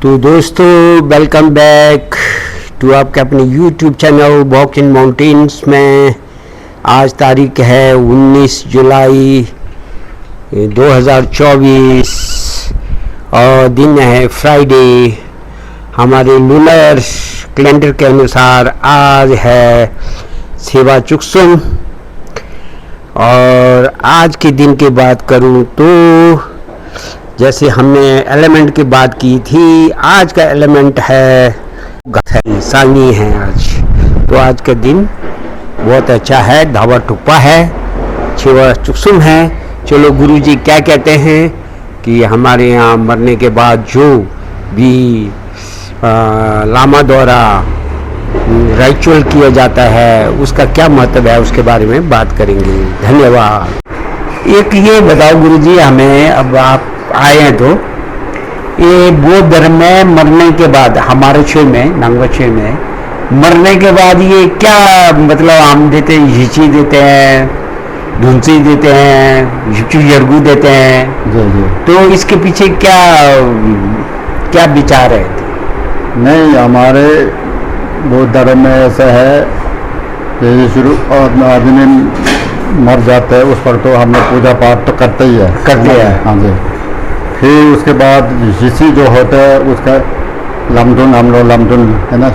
तो दोस्तों, welcome back to आपके अपने YouTube channel walk in mountains में। आज तारीख है 19 जुलाई 2024 और दिन है फ्राइडे। हमारे लूनर कैलेंडर के अनुसार आज है सेवा चुक्सुम। और आज के दिन की बात करूं तो जैसे हमने एलिमेंट की बात की थी, आज का एलिमेंट है सालनी है आज। तो आज का दिन बहुत अच्छा है, धावा टुप्पा है, सेवा चुक्सुम है। चलो गुरुजी क्या कहते हैं कि हमारे यहाँ मरने के बाद जो भी लामा द्वारा रिचुअल किया जाता है उसका क्या महत्व है, उसके बारे में बात करेंगे। धन्यवाद। एक ये बताओ गुरुजी हमें, अब आप आए हैं तो ये बौद्ध धर्म में मरने के बाद हमारे क्षेत्र में नांगवा क्षेत्र में मरने के बाद ये क्या मतलब हम देते हैं, हिची देते हैं, धुंसी देते हैं, हिचू यरगू देते हैं जी। तो इसके पीछे क्या क्या विचार है? नहीं, हमारे बौद्ध धर्म में ऐसा है कि शुरू आदमी मर जाता है उस पर तो हम लोग पूजा पाठ तो करते ही है, करते हैं। हाँ जी। फिर उसके बाद ऋषि जो होता है उसका लमटुन, हम लोग लमटुन है ना,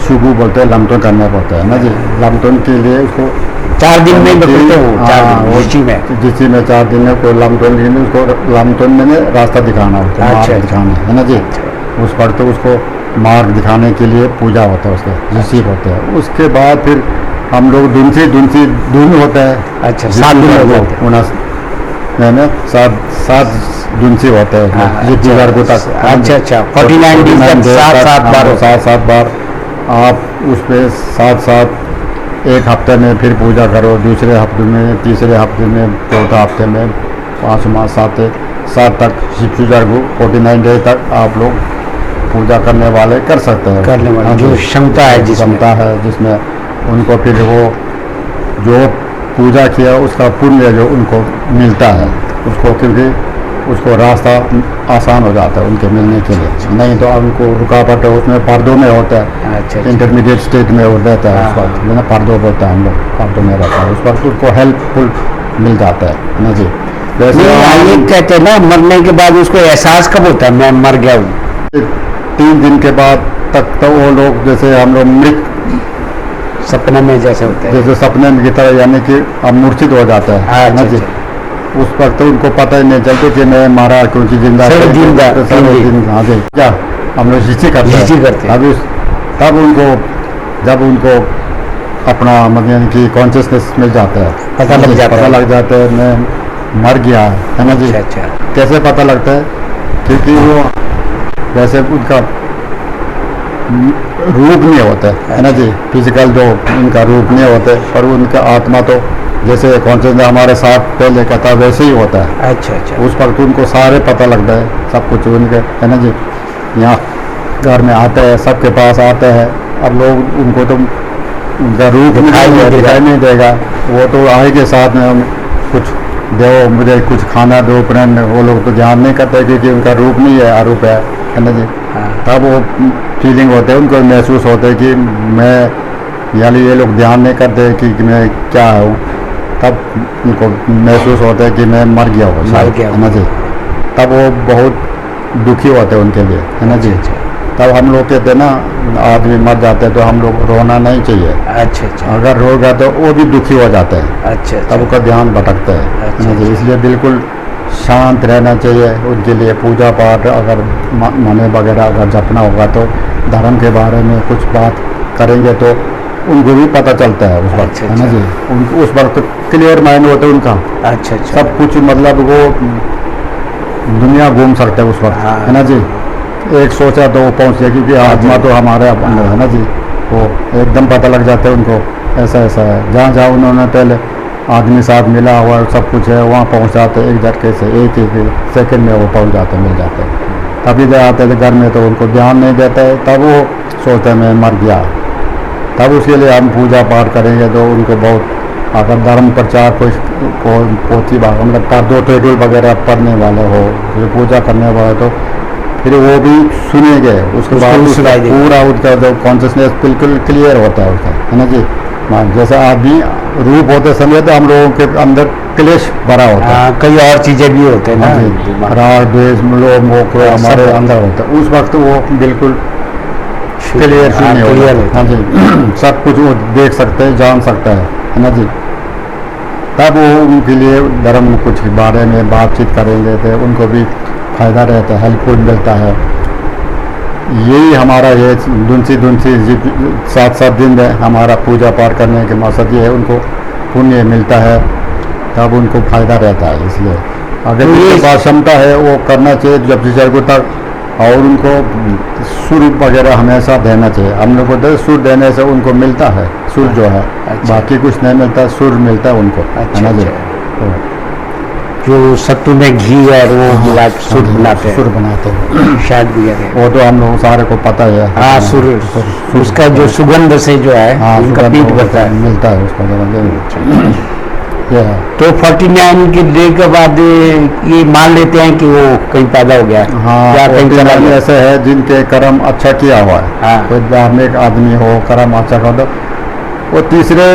शुभू बोलते हैं, लमटुन करना पड़ता है ना जी। लमटुन के लिए उसको 4 दिन में बदलते हो, 4 दिन में 4 दिन में कोई लमटुन उसको लमटुन में रास्ता दिखाना होता है, मार्ग दिखाना है ना जी। उस पर तो उसको मार्ग दिखाने के लिए पूजा होता है, उसका ऋषि होते हैं। उसके बाद फिर हम लोग धुन होता है। अच्छा, 7 दिन है ना, 7 दुनसी होते हैं ये पूजा को तक। अच्छा 49 दिन तक 7 बार आप उस पर 7 एक हफ्ते में फिर पूजा करो, दूसरे हफ्ते में, तीसरे हफ्ते में, चौथा हफ्ते में, 5वां 7 तक शिव पूजा को 49 डे तक आप लोग पूजा करने वाले कर सकते हैं, करने वाले जो क्षमता है जिसमें उनको फिर वो जो पूजा किया उसका पुण्य जो उनको मिलता है उसको, क्योंकि उसको रास्ता आसान हो जाता है उनके मिलने के लिए। नहीं तो उनको रुकावट है उसमें, पर्दों में होता है। अच्छा। इंटरमीडिएट स्टेज में वो रहता है उस वक्त, ना पर्दों बोलता है, हम लोग पर्दों में रहता है उस वक्त, उसको हेल्पफुल मिल जाता है ना जी। वैसे ये कहते हैं ना मरने के बाद उसको एहसास कब होता है मैं मर गया हूँ? 3 दिन के बाद तक तो वो लोग जैसे हम लोग मृत सपने में जैसे होते हैं, जैसे सपने की तरह, यानी कि मूर्छित हो जाता है ना जी। उस वक्त तो उनको पता ही नहीं चलता कि मैं मारा, क्योंकि जिंदा हाँ जी। क्या हम लोग हिची करते हैं तब उनको, जब उनको अपना मतलब कि कॉन्शियसनेस मिल जाता है, पता लग जाता है मैं मर गया है ना जी। अच्छा। कैसे पता लगता है? क्योंकि वो वैसे उनका रूप नहीं होता है ना जी, फिजिकल जो उनका रूप नहीं होता है, पर उनका आत्मा तो जैसे कॉन्शियसनेस हमारे साथ पहले का था वैसे ही होता है। अच्छा। उस पर तो उनको सारे पता लगता है, सब कुछ उनके है ना जी। यहाँ घर में आते हैं, सबके पास आते हैं, अब लोग उनको तो उनका रूप दिखाई नहीं देगा, वो तो आए के साथ में कुछ दो, मुझे कुछ खाना दो, फ्रेंड, वो लोग तो ध्यान नहीं करते क्योंकि उनका रूप नहीं है, अरूप है ना जी। तब वो फीलिंग होते है, उनको महसूस होता है कि मैं, यानी ये लोग ध्यान नहीं करते कि मैं क्या हूँ, तब उनको महसूस होता है कि मैं मर गया हूँ है ना जी। तब वो बहुत दुखी होते हैं उनके लिए है ना जी। तब हम लोग कहते हैं ना, आदमी मर जाते हैं तो हम लोग रोना नहीं चाहिए। अच्छा। अगर रोगा तो वो भी दुखी हो जाते हैं। अच्छा। तब उसका ध्यान भटकता है ना जी। इसलिए बिल्कुल शांत रहना चाहिए उनके लिए। पूजा पाठ अगर मने वगैरह अगर जपना होगा तो धर्म के बारे में कुछ बात करेंगे तो उनको भी पता चलता है उस वक्त है ना जी। उनको उस वक्त क्लियर माइंड होता है उनका। अच्छा। सब कुछ मतलब वो दुनिया घूम सकते हैं उस वक्त है ना जी। एक सोचा तो वो पहुँच जाए, क्योंकि आत्मा तो हमारे अंदर है ना जी। वो एकदम पता लग जाता है उनको, ऐसा है। जहाँ उन्होंने पहले आदमी साथ मिला हुआ सब कुछ है, वहाँ पहुँच जाते एक झटके से, एक सेकंड में वो पहुँच जाते, मिल जाते हैं। तभी जब आते थे घर में तो उनको ध्यान नहीं देता है, तब वो सोचते हैं मैं मर गया। तब उसके लिए हम पूजा पाठ करेंगे तो उनको बहुत, अगर धर्म प्रचार कोई पोथी भाग मतलब 2 टेबल वगैरह पढ़ने वाले हो, पूजा करने वाले, तो फिर वो भी सुनेंगे, उसके बाद उसको सुनाई देगा। पूरा उसका जो कॉन्शियसनेस बिल्कुल क्लियर होता है उसका, है ना जी। हाँ, जैसे आदमी रूप होते समय तो हम लोगों के अंदर क्लेश भरा होता है, हाँ, कई और चीजें भी होते हैं हाँ जी, ना, राग द्वेष लोभ मोह को हमारे अंदर होता है, उस वक्त वो बिल्कुल क्लियर हाँ, नहीं clear होता, होता हाँ जी। सब कुछ वो देख सकते हैं, जान सकता है ना जी। तब वो उनके लिए धर्म कुछ बारे में बातचीत करेंगे तो उनको भी फायदा रहता है, हेल्पफुल मिलता है। यही हमारा ये दुनसी 7 दिन में हमारा पूजा पाठ करने के मकसद ये है, उनको पुण्य मिलता है, तब उनको फायदा रहता है। इसलिए अगर जिसके पास क्षमता है वो करना चाहिए जब बुजुर्गों तक, और उनको सुर वगैरह हमेशा देना चाहिए। हम लोग को तो सुर देने से उनको मिलता है, सुर जो है, बाकी कुछ नहीं मिलता, सुर मिलता है उनको, है ना जी। तो जो सत्तू में घी और वो मिला के सुर बनाते हैं, सुर बनाते हैं, शायद भी है वो तो हम लोग सारे को पता है। हाँ, सुर उसका जो सुगंध से जो है हाँ, उनका पेट भरता है, मिलता है उसका। ये है। तो 49 के डे के बाद ये मान लेते हैं कि वो कहीं पैदा हो गया है, हाँ, या कहीं चला गया। ऐसे है जिनके कर्म अच्छा किया हुआ है, हाँ। कोई धार्मिक आदमी हो, कर्म अच्छा कर दो, वो तीसरे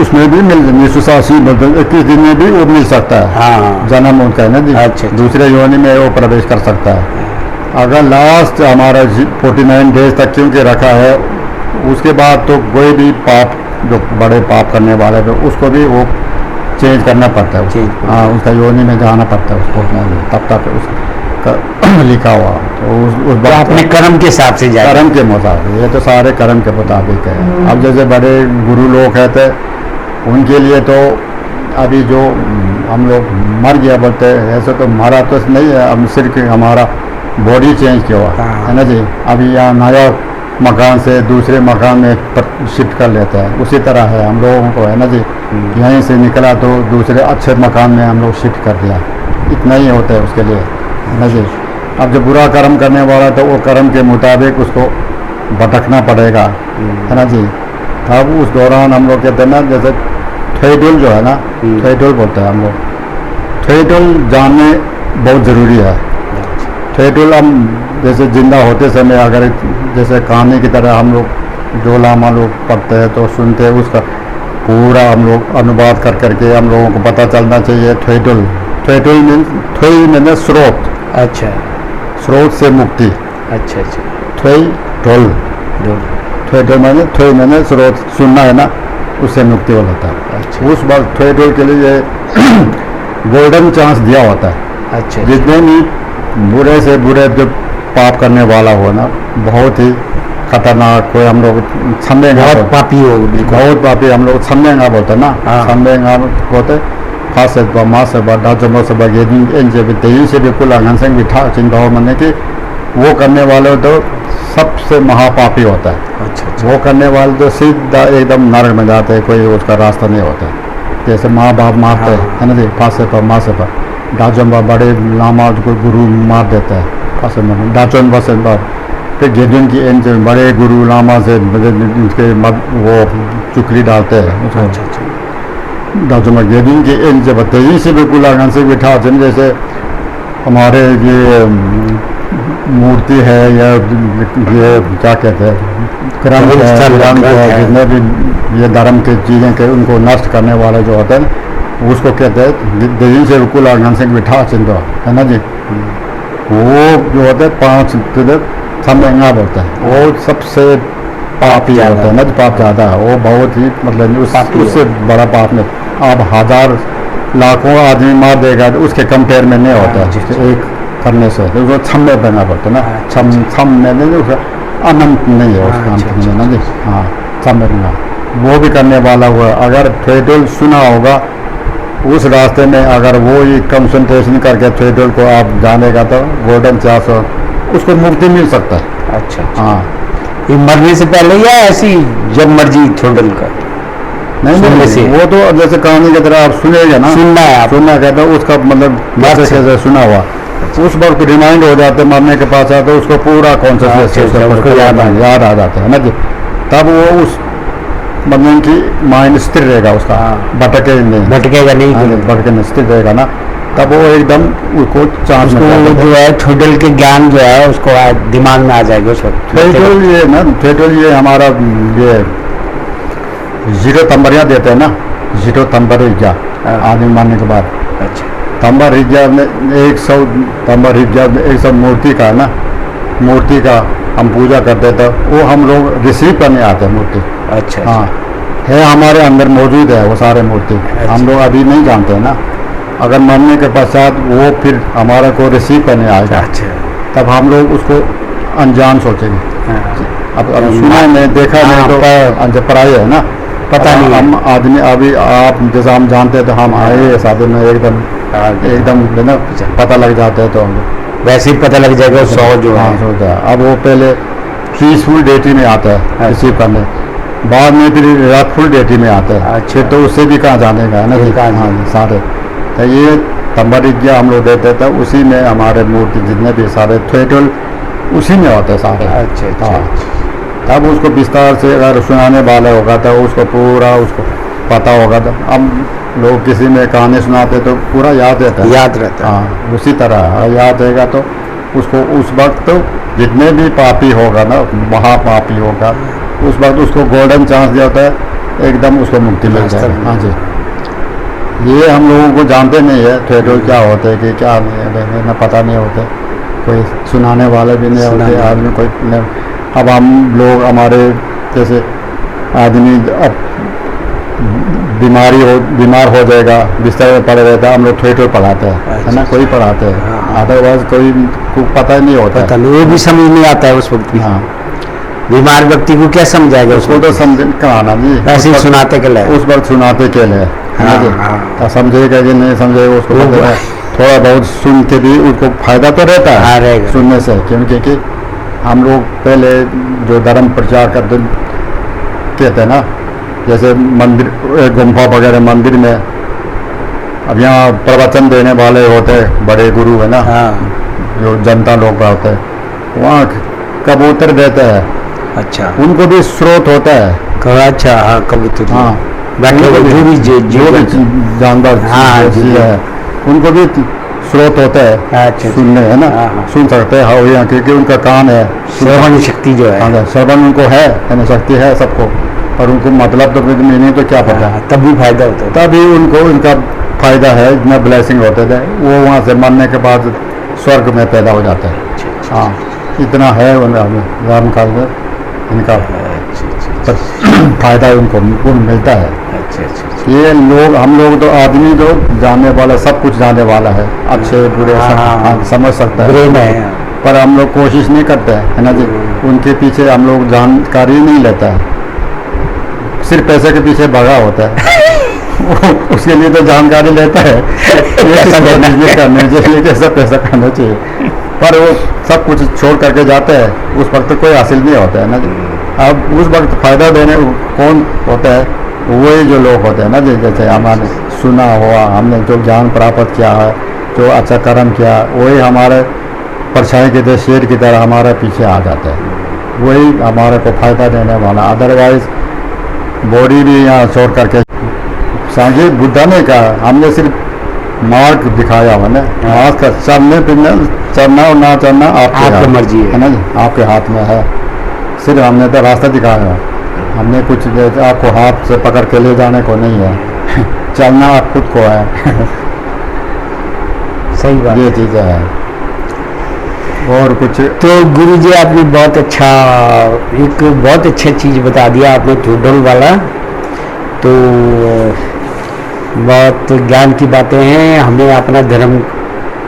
उसमें भी मिल 21 दिन में भी वो मिल सकता है, हाँ, जन्म उनका, है ना जी। अच्छा। दूसरे योनि में वो प्रवेश कर सकता है। अगर लास्ट हमारा 49 डेज तक क्योंकि रखा है, उसके बाद तो कोई भी पाप, जो बड़े पाप करने वाले तो उसको भी वो चेंज करना पड़ता है, हाँ, उसका योनि में जाना पड़ता है उसको, तब तक उसका लिखा हुआ। तो उस तो अपने कर्म के हिसाब से जाए, कर्म के मुताबिक, ये तो सारे कर्म के मुताबिक है। अब जैसे बड़े गुरु लोग हैं तो उनके लिए तो अभी जो हम लोग मर गया बोलते हैं, ऐसे तो मरा तो नहीं है, अब सिर्फ हमारा बॉडी चेंज किया हुआ है ना जी। अभी यहाँ नया मकान से दूसरे मकान में शिफ्ट कर लेते हैं, उसी तरह है हम लोगों को, है ना जी। यहीं से निकला तो दूसरे अच्छे मकान में हम लोग शिफ्ट कर दिया, इतना ही होता है उसके लिए, है ना जी। अब जो बुरा कर्म करने वाला तो वो कर्म के मुताबिक उसको भटकना पड़ेगा, है ना जी। तब उस दौरान हम लोग कहते हैं ना, जैसे थेडुल जो है ना, थेडुल बोलते हैं हम लोग, थेडुल जानने बहुत ज़रूरी है। थेडुल हम जैसे जिंदा होते समय अगर जैसे कहानी की तरह हम लोग जो लामा लोग पढ़ते हैं तो सुनते हैं, उसका पूरा हम लोग अनुवाद कर करके हम लोगों को पता चलना चाहिए। थेडुल, थेडुल मीन्स, थोई मैंने स्रोत, अच्छा, स्रोत से मुक्ति, अच्छा अच्छा, थोई ढोल, थेडुल मैंने, थोई मैंने स्रोत, सुनना है ना, उससे मुक्ति हो जाता है। अच्छा। उस वक्त थेडुल के लिए गोल्डन चांस दिया होता है। अच्छा, जितने भी बुरे से बुरे जो पाप करने वाला हो ना, बहुत ही खतरनाक, कोई हम लोग छंदेगा, बहुत पापी हो, बहुत पापी, हम लोग छंदेगा बोलते हैं ना, हाँ। छंदेगा बोलते फासे मासे बड़ा जमो से बगेदी एंजे भी तेजी से भी कुल आंगन से बिठा चिंता हो मने कि वो करने वाले तो सबसे महापापी होता है। अच्छा, वो करने वाले तो सीधा एकदम नरक में जाते हैं, कोई उसका रास्ता नहीं होता। जैसे माँ बाप मारते हैं, है ना जी, फांसे पर मासे पर डाचन बड़े लामा को गुरु मार देता है, फांसे में डाचन बसे पर, फिर गेजुन की एंड से बड़े गुरु लामा से उसके वो चुकरी डालते हैं उसको। अच्छा, डाचन में गेजुन की एंड से तेजी से बिल्कुल आंगन से बिठा, जैसे हमारे ये मूर्ति है या ये क्या कहते हैं, ग्रंथ है, जितने भी ये धर्म के चीज़ें के उनको नष्ट करने वाले जो होते हैं उसको कहते हैं देवी से बिल्कुल आंगन से बिठा चिंता, है ना जी। वो जो होते हैं 5 समयंगा बोलते हैं, वो सबसे पापी होता है ना, पाप ज़्यादा है वो, बहुत ही मतलब उससे बड़ा पाप नहीं। आप 1000 लाखों आदमी मार देगा तो उसके कंपेयर में नहीं होता है, एक करने से तो उसको छम्मे बना पड़ता है ना, छम में नहीं, उसका अनंत नहीं है उसका अंत में ना जी। हाँ, छम्मे बना वो भी करने वाला हुआ। अगर थेडुल सुना होगा उस रास्ते में, अगर वो ही कंसंट्रेशन करके थेडुल को आप जानेगा तो गोल्डन चांस हो, उसको मुक्ति मिल सकता है। अच्छा, हाँ, ये मरने से पहले या ऐसी जब मर्जी थेडुल का? नहीं से वो तो जैसे कहानी की तरह आप सुनेगा ना, सुनना है आप, सुनना कहता है उसका मतलब कैसे सुना हुआ, उस वक्त रिमाइंड हो जाते, मरने के पास आते उसको पूरा कॉन्शियसनेस याद आ जाता है ना जी। तब वो उस मतलब की माइंड स्थिर रहेगा उसका, भटके नहीं, भटकेगा नहीं, भटके नहीं, स्थिर रहेगा ना। तब वो एकदम उसको चांस में उसको जो है थोडल के ज्ञान जो है उसको दिमाग में आ जाएगा उस वक्त। थेटल ये ना, थेटल ये हमारा ये जीरो तंबरिया देते हैं ना, जीरो तंबरिया आदमी मारने के बाद। अच्छा। तंबरिया में 100 तंबरिया में 100 मूर्ति का ना, मूर्ति का हम पूजा करते थे, वो हम लोग रिसीव करने आते हैं मूर्ति। अच्छा। हाँ, है हमारे अंदर मौजूद है वो सारे मूर्ति। अच्छा। हम लोग अभी नहीं जानते हैं ना, अगर मरने के पश्चात वो फिर हमारे को रिसीव करने आएगा। अच्छा। तब हम लोग उसको अनजान सोचेंगे। हाँ। अब सुना नहीं, देखा नहीं तो पढ़ाई है ना, पता नहीं। हम आदमी अभी आप जैसा हम जानते हैं तो हम आए शादी में एकदम ना पता लग जाता है, तो हम वैसे ही पता लग जाएगा 100 जो है। सोचता है। अब वो पहले पीसफुल डेटी में आता है रिसीव करने, बाद में फिर रातफुल डेटी में आता है। अच्छा। तो उससे भी कहाँ जानेगा है ना जी। हाँ सारे, तो ये तंबरिया हम लोग देते थे, उसी में हमारे मूर्ति जितने भी सारे थेटल उसी में होते हैं सारे। अच्छा। हाँ, तब उसको विस्तार से अगर सुनाने वाला होगा तो उसको पूरा उसको पता होगा। तो अब लोग किसी में कहानी सुनाते तो पूरा याद रहता है। याद रहता है। हाँ, उसी तरह याद रहेगा तो उसको उस वक्त तो जितने भी पापी होगा ना, महापापी होगा, उस वक्त उसको गोल्डन चांस दिया होता है, एकदम उसको मुक्ति मिल जाएगी। हाँ जी, ये हम लोगों को जानते नहीं है थेटल क्या होते हैं कि क्या नहीं है, ना पता नहीं होते, कोई सुनाने वाले भी नहीं होते आदमी कोई नहीं। अब हम लोग हमारे जैसे आदमी अब बीमार हो जाएगा, बिस्तर में पड़े रहता है, हम लोग थेटल पढ़ाते हैं है ना, कोई पढ़ाते हैं, अदरवाइज कोई को पता ही नहीं होता। पता नहीं, वो भी समझ नहीं आता है उस वक्त भी। हाँ, बीमार व्यक्ति को क्या समझाएगा उसको तो समझ कहाना जी, ऐसे ही सुनाते के लिए। उस वक्त सुनाते के लिए है ना जी। तो समझेगा कि नहीं समझेगा उसको पता है, थोड़ा बहुत सुन के भी उसको फायदा तो रहता है सुनने से, क्योंकि हम लोग पहले जो धर्म प्रचार करते कहते हैं ना, जैसे मंदिर गुम्फा वगैरह मंदिर में अब यहाँ प्रवचन देने वाले होते हैं बड़े गुरु है ना, जो जनता लोग होते हैं, वहाँ कबूतर देते हैं। अच्छा। उनको भी स्रोत होता है। अच्छा। हाँ, कबूतर। हाँ, जो भी जानवर है उनको भी स्रोत होता है। अच्छा। सुनने है ना, सुन सकते हैं। हाँ, यहाँ क्योंकि उनका कान है, श्रवण शक्ति जो है। हाँ, श्रवण उनको है ना, शक्ति है सबको, पर उनको मतलब तो मीनिंग तो क्या पता। तभी फायदा होता है, तभी उनको उनका फायदा है, इतना ब्लेसिंग होते थे, वो वहाँ से मरने के बाद स्वर्ग में पैदा हो जाता है। हाँ, इतना है राम काल में इनका फायदा उनको मिलता है। ये लोग हम लोग तो आदमी तो जानने वाला, सब कुछ जानने वाला है, अच्छे बुरे समझ सकता है, पर हम लोग कोशिश नहीं करते है ना जी, उनके पीछे हम लोग जानकारी नहीं लेता है, सिर्फ पैसे के पीछे भागा होता है। उसके लिए तो जानकारी लेता है बिजनेस करने चाहिए, कैसा पैसा करना चाहिए, पर वो सब कुछ छोड़ करके जाते हैं, उस वक्त कोई हासिल नहीं होता है ना जी। अब उस वक्त फायदा देने कौन होता है, वही जो लोग होते हैं ना जी, जैसे हमारे सुना हुआ, हमने जो ज्ञान प्राप्त किया है, जो अच्छा कर्म किया, वही हमारे परछाई की तरह शेर की तरह हमारे पीछे आ जाता है, वही हमारे को फायदा देने वाला। अदरवाइज बॉडी भी यहाँ छोड़ करके सांघिक बुद्धा ने कहा, हमने सिर्फ मार्ग दिखाया हुआ ना, मार्ग का चलने फिरने, चलना और ना चलना आपकी मर्जी है ना जी, आपके हाथ में है, सिर्फ हमने तो रास्ता दिखाया, हमने कुछ आपको हाथ से पकड़ के ले जाने को नहीं है। चलना आप खुद को है। सही बात, ये चीज़ है। और कुछ तो गुरुजी आपने बहुत अच्छा चीज़ बता दिया आपने, थोडल वाला, तो बहुत ज्ञान की बातें हैं। हमें अपना धर्म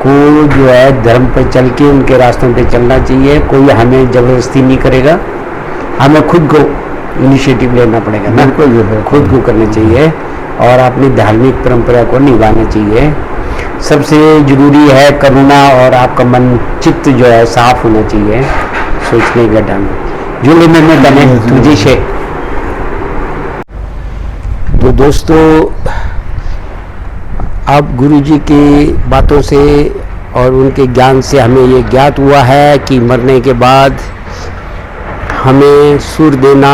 को जो है, धर्म पर चल के उनके रास्तों पे चलना चाहिए, कोई हमें ज़बरदस्ती नहीं करेगा, हमें खुद को इनिशिएटिव लेना पड़ेगा ना, खुद को करना चाहिए, और अपनी धार्मिक परंपरा को निभाना चाहिए। सबसे ज़रूरी है करुणा, और आपका मन चित्त जो है साफ होना चाहिए, सोचने का ढंग। जुले में बने तुझे से। तो दोस्तों, अब गुरुजी की बातों से और उनके ज्ञान से हमें ये ज्ञात हुआ है कि मरने के बाद हमें सूर देना,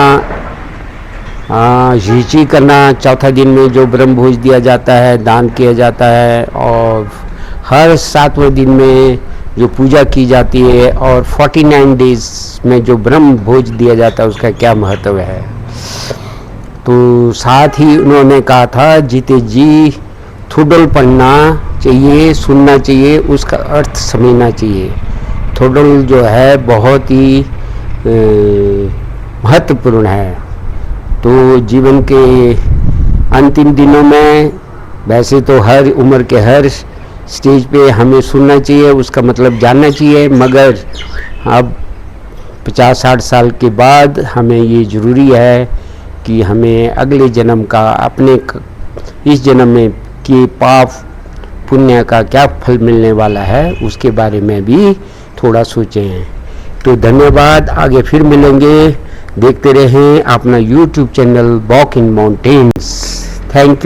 झींची करना, चौथा दिन में जो ब्रह्म भोज दिया जाता है, दान किया जाता है, और हर 7वें दिन में जो पूजा की जाती है और 49 डेज में जो ब्रह्म भोज दिया जाता है उसका क्या महत्व है। तो साथ ही उन्होंने कहा था जीते जी थोडल पढ़ना चाहिए, सुनना चाहिए, उसका अर्थ समझना चाहिए। थोडल जो है बहुत ही महत्वपूर्ण है। तो जीवन के अंतिम दिनों में वैसे तो हर उम्र के हर स्टेज पे हमें सुनना चाहिए, उसका मतलब जानना चाहिए, मगर अब 50-60 साल के बाद हमें ये ज़रूरी है कि हमें अगले जन्म का अपने इस जन्म में कि पाप पुण्य का क्या फल मिलने वाला है उसके बारे में भी थोड़ा सोचें। तो धन्यवाद, आगे फिर मिलेंगे। देखते रहें अपना YouTube channel walk in mountains. Thank you.